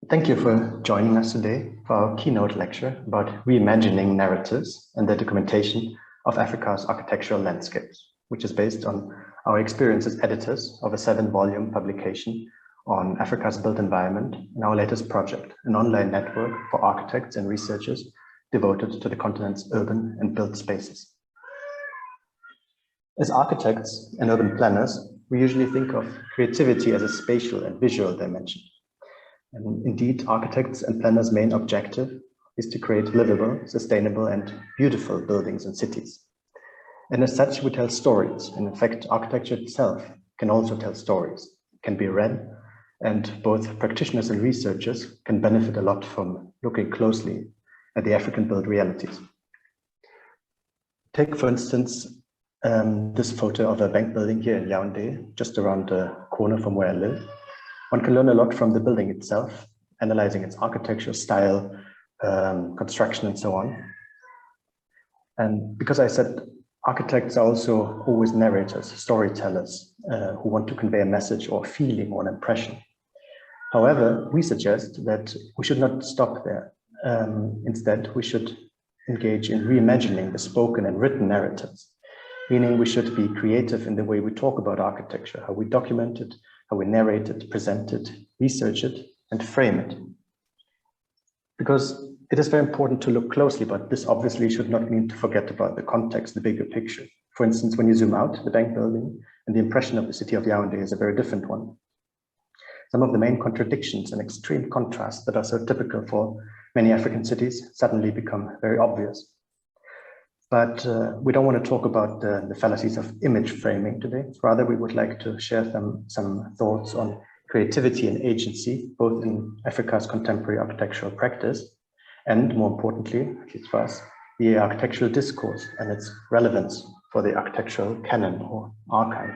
Thank you for joining us today for our keynote lecture about reimagining narratives and the documentation of Africa's architectural landscapes, which is based on our experience as editors of a 7-volume publication on Africa's built environment and our latest project, an online network for architects and researchers devoted to the continent's urban and built spaces. As architects and urban planners, we usually think of creativity as a spatial and visual dimension. And indeed, architects and planners' main objective is to create livable, sustainable, and beautiful buildings and cities. And as such, we tell stories. And in fact, architecture itself can also tell stories, can be read, and both practitioners and researchers can benefit a lot from looking closely at the African-built realities. Take, for instance, this photo of a bank building here in Yaoundé, just around the corner from where I live. One can learn a lot from the building itself, analyzing its architecture, style, construction, and so on. And because I said architects are also always narrators, storytellers, who want to convey a message or feeling or an impression. However, we suggest that we should not stop there. Instead, we should engage in reimagining the spoken and written narratives, meaning we should be creative in the way we talk about architecture, how we document it, how we narrate it, present it, research it, and frame it. Because it is very important to look closely, but this obviously should not mean to forget about the context, the bigger picture. For instance, when you zoom out, the bank building and the impression of the city of Yaoundé is a very different one. Some of the main contradictions and extreme contrasts that are so typical for many African cities suddenly become very obvious. But we don't want to talk about the fallacies of image framing today. Rather, we would like to share some thoughts on creativity and agency, both in Africa's contemporary architectural practice, and more importantly, at least for us, the architectural discourse and its relevance for the architectural canon or archive.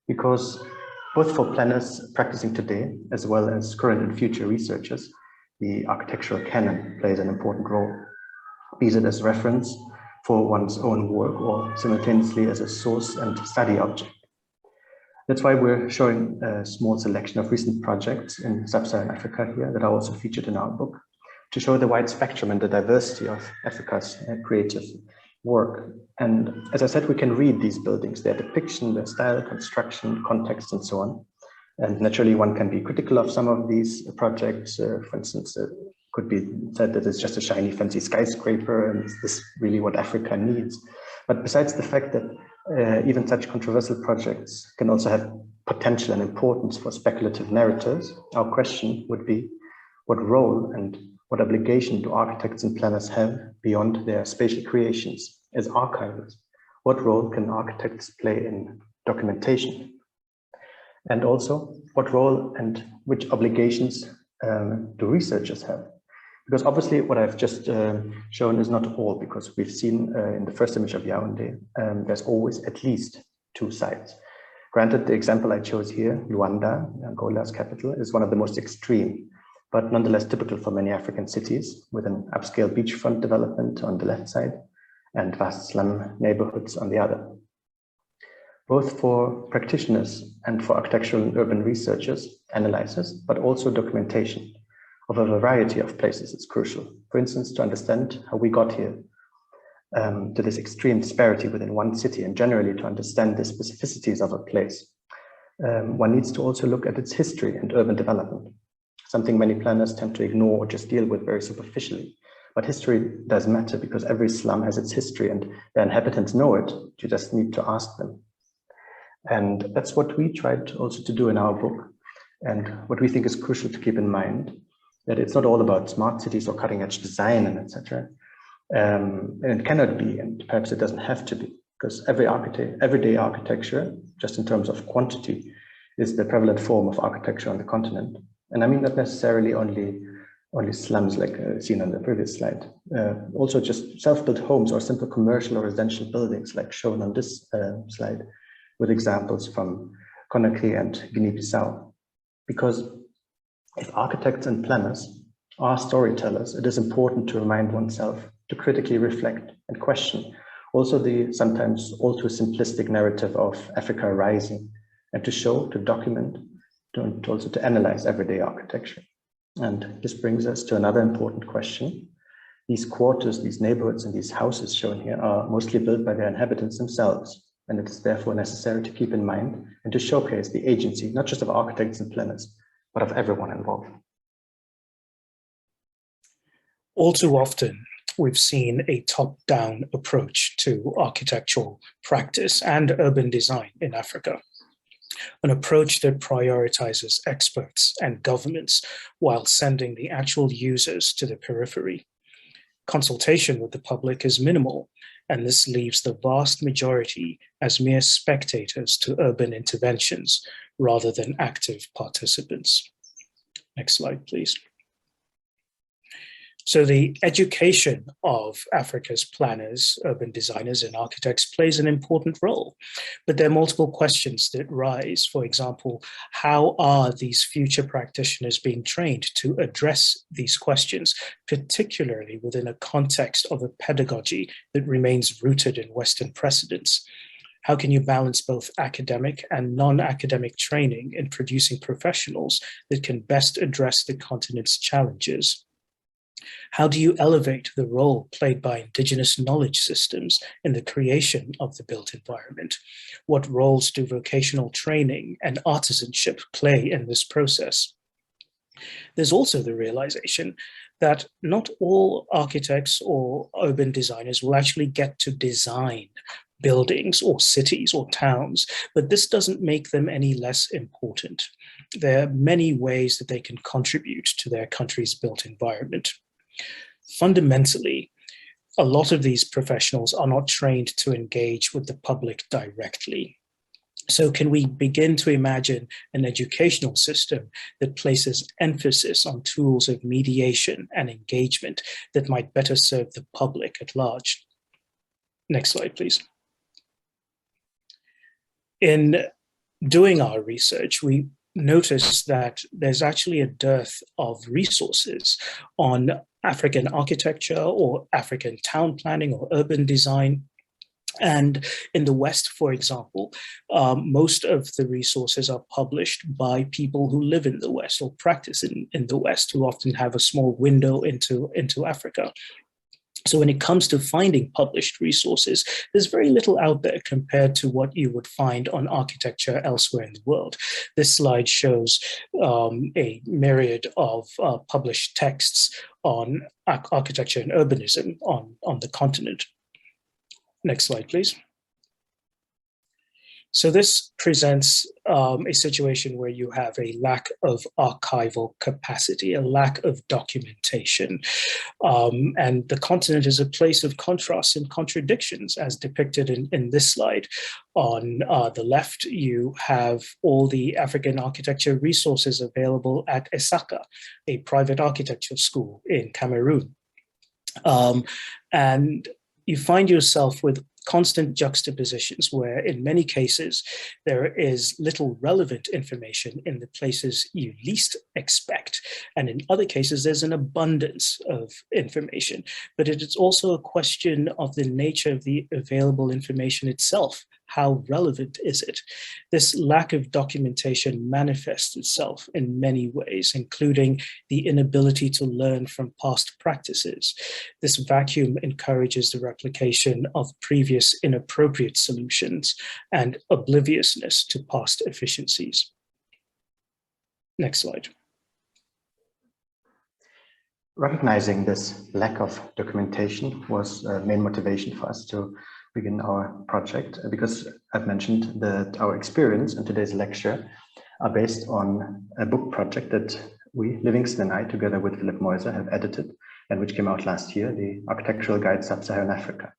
Because both for planners practicing today, as well as current and future researchers, the architectural canon plays an important role, be it as reference for one's own work or simultaneously as a source and study object. That's why we're showing a small selection of recent projects in Sub-Saharan Africa here that are also featured in our book, to show the wide spectrum and the diversity of Africa's creative work. And as I said, we can read these buildings, their depiction, their style, construction, context, and so on. And naturally, one can be critical of some of these projects. For instance, could be said that it's just a shiny, fancy skyscraper, and is this really what Africa needs? But besides the fact that even such controversial projects can also have potential and importance for speculative narratives, our question would be, what role and what obligation do architects and planners have beyond their spatial creations as archivists? What role can architects play in documentation? And also, what role and which obligations do researchers have? Because obviously what I've just shown is not all, because we've seen in the first image of Yaoundé, there's always at least 2 sides. Granted, the example I chose here, Luanda, Angola's capital, is one of the most extreme, but nonetheless typical for many African cities, with an upscale beachfront development on the left side and vast slum neighborhoods on the other. Both for practitioners and for architectural and urban researchers, analyzers, but also documentation of a variety of places is crucial. For instance, to understand how we got here, to this extreme disparity within one city, and generally to understand the specificities of a place, one needs to also look at its history and urban development, something many planners tend to ignore or just deal with very superficially. But history does matter, because every slum has its history and the inhabitants know it. You just need to ask them. And that's what we tried also to do in our book, and what we think is crucial to keep in mind, that it's not all about smart cities or cutting edge design and etc. And it cannot be, and perhaps it doesn't have to be, because everyday architecture, just in terms of quantity, is the prevalent form of architecture on the continent. And I mean not necessarily only slums like seen on the previous slide, also just self-built homes or simple commercial or residential buildings like shown on this slide, with examples from Conakry and Guinea-Bissau. Because if architects and planners are storytellers, it is important to remind oneself to critically reflect and question also the sometimes all too simplistic narrative of Africa rising, and to show, to document also to analyze everyday architecture. And this brings us to another important question. These quarters, these neighborhoods, and these houses shown here are mostly built by their inhabitants themselves, and it is therefore necessary to keep in mind and to showcase the agency, not just of architects and planners, but of everyone involved. All too often, we've seen a top-down approach to architectural practice and urban design in Africa, an approach that prioritizes experts and governments while sending the actual users to the periphery. Consultation with the public is minimal, and this leaves the vast majority as mere spectators to urban interventions rather than active participants. Next slide, please. So the education of Africa's planners, urban designers, and architects plays an important role, but there are multiple questions that rise. For example, how are these future practitioners being trained to address these questions, particularly within a context of a pedagogy that remains rooted in Western precedents? How can you balance both academic and non-academic training in producing professionals that can best address the continent's challenges? How do you elevate the role played by indigenous knowledge systems in the creation of the built environment? What roles do vocational training and artisanship play in this process? There's also the realization that not all architects or urban designers will actually get to design buildings or cities or towns, but this doesn't make them any less important. There are many ways that they can contribute to their country's built environment. Fundamentally, a lot of these professionals are not trained to engage with the public directly. So can we begin to imagine an educational system that places emphasis on tools of mediation and engagement that might better serve the public at large? Next slide, please. In doing our research, we noticed that there's actually a dearth of resources on African architecture or African town planning or urban design. And in the West, for example, most of the resources are published by people who live in the West or practice in the West, who often have a small window into Africa. So when it comes to finding published resources, there's very little out there compared to what you would find on architecture elsewhere in the world. This slide shows a myriad of published texts on architecture and urbanism on the continent. Next slide, please. So this presents a situation where you have a lack of archival capacity, a lack of documentation. And the continent is a place of contrasts and contradictions, as depicted in this slide. On the left, you have all the African architecture resources available at Esaka, a private architecture school in Cameroon. And you find yourself with constant juxtapositions where in many cases there is little relevant information in the places you least expect, and in other cases there's an abundance of information. But it is also a question of the nature of the available information itself. How relevant is it? This lack of documentation manifests itself in many ways, including the inability to learn from past practices. This vacuum encourages the replication of previous inappropriate solutions and obliviousness to past efficiencies. Next slide. Recognizing this lack of documentation was a main motivation for us to begin our project, because I've mentioned that our experience in today's lecture are based on a book project that we, Livingstone and I, together with Philip Moiser, have edited and which came out last year, the Architectural Guide Sub-Saharan Africa.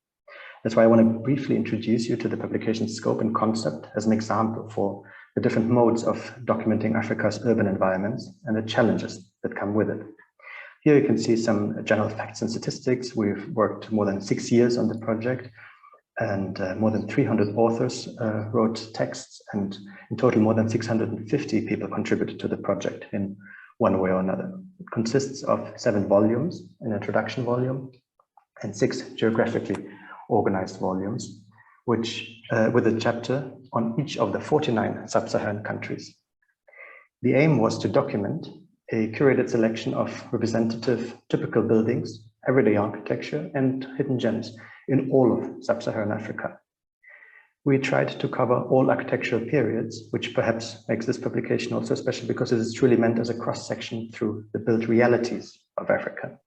That's why I want to briefly introduce you to the publication's scope and concept as an example for the different modes of documenting Africa's urban environments and the challenges that come with it. Here you can see some general facts and statistics. We've worked more than 6 years on the project, and more than 300 authors wrote texts, and in total more than 650 people contributed to the project in one way or another. It consists of 7 volumes, an introduction volume, and 6 geographically organized volumes, which with a chapter on each of the 49 sub-Saharan countries. The aim was to document a curated selection of representative typical buildings, everyday architecture, and hidden gems in all of Sub-Saharan Africa. We tried to cover all architectural periods, which perhaps makes this publication also special because it is truly meant as a cross-section through the built realities of Africa.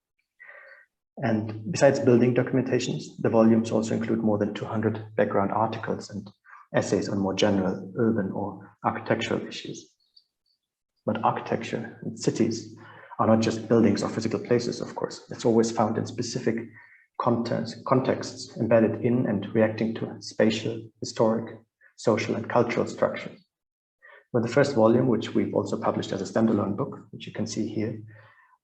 And besides building documentations, the volumes also include more than 200 background articles and essays on more general urban or architectural issues. But architecture and cities are not just buildings or physical places, of course. It's always found in specific contexts embedded in and reacting to spatial, historic, social, and cultural structures. With the first volume, which we've also published as a standalone book, which you can see here,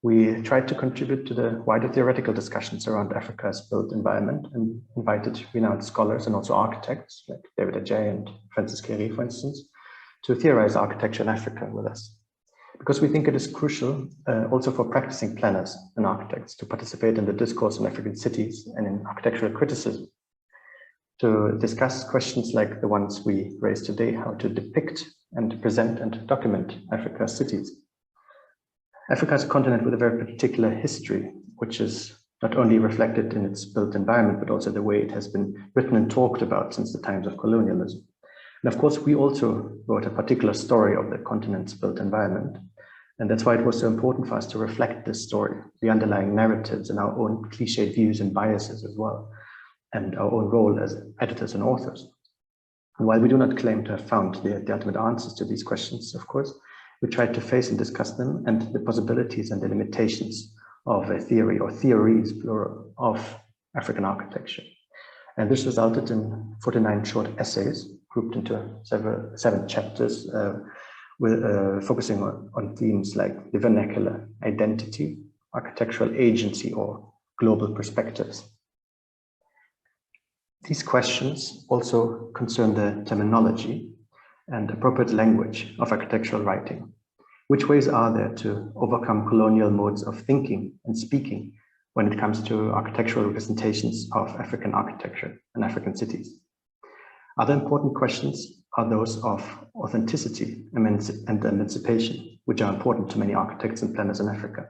we tried to contribute to the wider theoretical discussions around Africa's built environment and invited renowned scholars and also architects like David Ajay and Francis Keri, for instance, to theorize architecture in Africa with us. Because we think it is crucial also for practicing planners and architects to participate in the discourse on African cities and in architectural criticism, to discuss questions like the ones we raised today, how to depict and present and document Africa's cities. Africa is a continent with a very particular history, which is not only reflected in its built environment, but also the way it has been written and talked about since the times of colonialism. And of course, we also wrote a particular story of the continent's built environment. And that's why it was so important for us to reflect this story, the underlying narratives and our own cliched views and biases as well, and our own role as editors and authors. And while we do not claim to have found the ultimate answers to these questions, of course, we tried to face and discuss them and the possibilities and the limitations of a theory or theories, plural, of African architecture. And this resulted in 49 short essays grouped into seven chapters, focusing on themes like the vernacular, identity, architectural agency, or global perspectives. These questions also concern the terminology and appropriate language of architectural writing. Which ways are there to overcome colonial modes of thinking and speaking when it comes to architectural representations of African architecture and African cities? Other important questions are those of authenticity and emancipation, which are important to many architects and planners in Africa.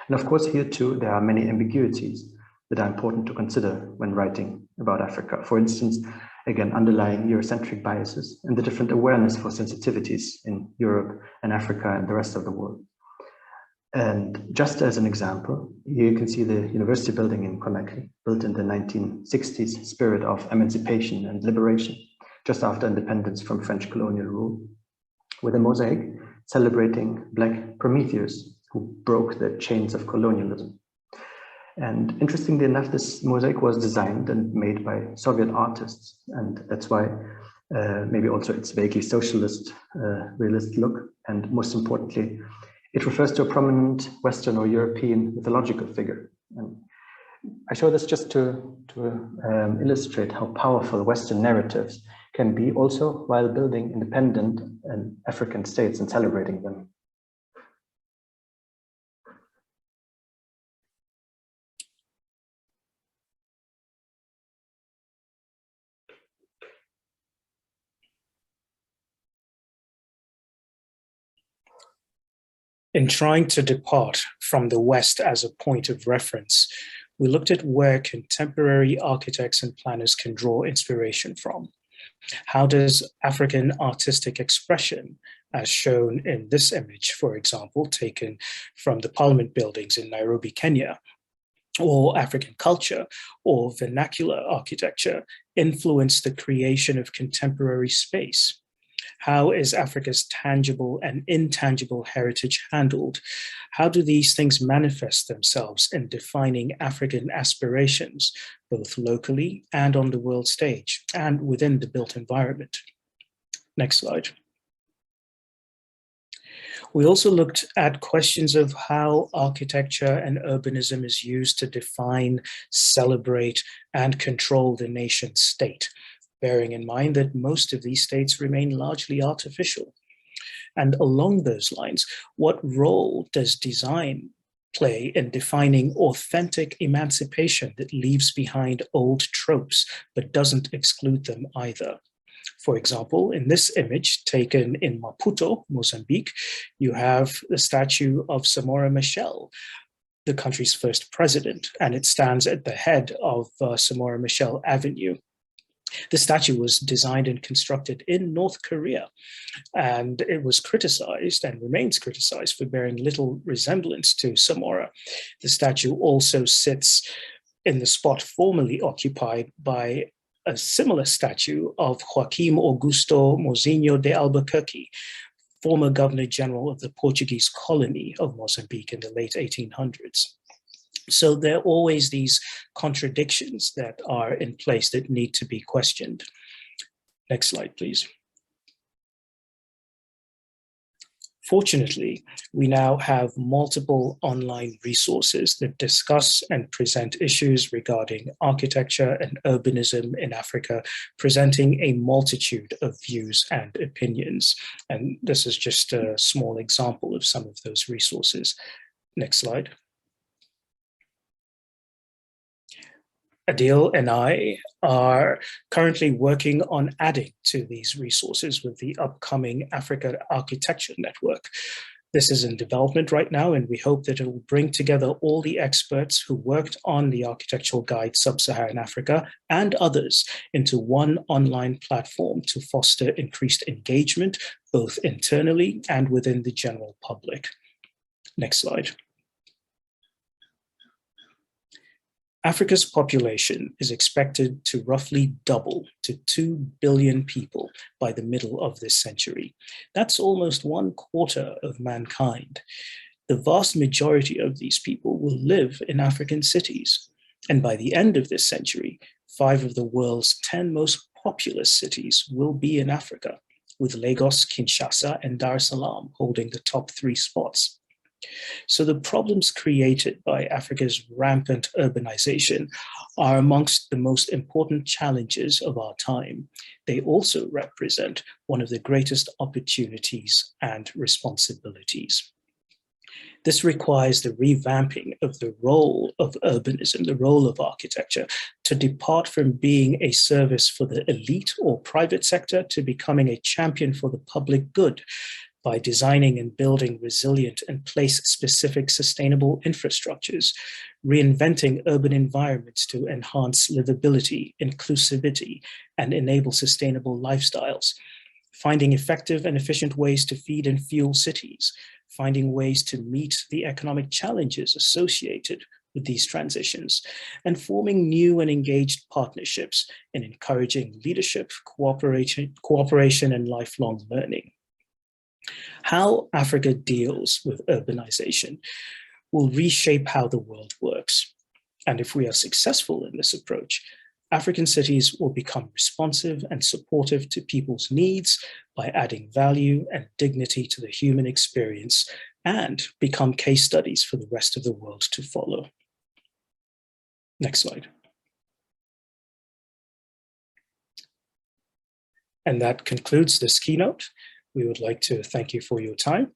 And of course, here too, there are many ambiguities that are important to consider when writing about Africa. For instance, again, underlying Eurocentric biases and the different awareness for sensitivities in Europe and Africa and the rest of the world. And just as an example, here you can see the university building in Conakry, built in the 1960s spirit of emancipation and liberation, just after independence from French colonial rule, with a mosaic celebrating Black Prometheus, who broke the chains of colonialism. And interestingly enough, this mosaic was designed and made by Soviet artists. And that's why maybe also its vaguely socialist, realist look. And most importantly, it refers to a prominent Western or European mythological figure. And I show this just to illustrate how powerful Western narratives can be also while building independent and African states and celebrating them. In trying to depart from the West as a point of reference, we looked at where contemporary architects and planners can draw inspiration from. How does African artistic expression, as shown in this image, for example, taken from the Parliament buildings in Nairobi, Kenya, or African culture or vernacular architecture, influence the creation of contemporary space? How is Africa's tangible and intangible heritage handled? How do these things manifest themselves in defining African aspirations, both locally and on the world stage, and within the built environment? Next slide. We also looked at questions of how architecture and urbanism is used to define, celebrate, and control the nation state, bearing in mind that most of these states remain largely artificial. And along those lines, what role does design play in defining authentic emancipation that leaves behind old tropes but doesn't exclude them either? For example, in this image taken in Maputo, Mozambique, you have the statue of Samora Machel, the country's first president, and it stands at the head of Samora Machel Avenue. The statue was designed and constructed in North Korea, and it was criticized and remains criticized for bearing little resemblance to Samora. The statue also sits in the spot formerly occupied by a similar statue of Joaquim Augusto Mozinho de Albuquerque, former Governor General of the Portuguese colony of Mozambique in the late 1800s. So there are always these contradictions that are in place that need to be questioned. Next slide, please. Fortunately, we now have multiple online resources that discuss and present issues regarding architecture and urbanism in Africa, presenting a multitude of views and opinions. And this is just a small example of some of those resources. Next slide. Adil and I are currently working on adding to these resources with the upcoming Africa Architecture Network. This is in development right now, and we hope that it will bring together all the experts who worked on the architectural guide Sub-Saharan Africa and others into one online platform to foster increased engagement, both internally and within the general public. Next slide. Africa's population is expected to roughly double to 2 billion people by the middle of this century. That's almost 1/4 of mankind. The vast majority of these people will live in African cities. And by the end of this century, 5 of the world's 10 most populous cities will be in Africa, with Lagos, Kinshasa, and Dar es Salaam holding the top 3 spots. So the problems created by Africa's rampant urbanization are amongst the most important challenges of our time. They also represent one of the greatest opportunities and responsibilities. This requires the revamping of the role of urbanism, the role of architecture, to depart from being a service for the elite or private sector to becoming a champion for the public good, by designing and building resilient and place-specific sustainable infrastructures, reinventing urban environments to enhance livability, inclusivity, and enable sustainable lifestyles, finding effective and efficient ways to feed and fuel cities, finding ways to meet the economic challenges associated with these transitions, and forming new and engaged partnerships in encouraging leadership, cooperation, and lifelong learning. How Africa deals with urbanization will reshape how the world works. And if we are successful in this approach, African cities will become responsive and supportive to people's needs by adding value and dignity to the human experience and become case studies for the rest of the world to follow. Next slide. And that concludes this keynote. We would like to thank you for your time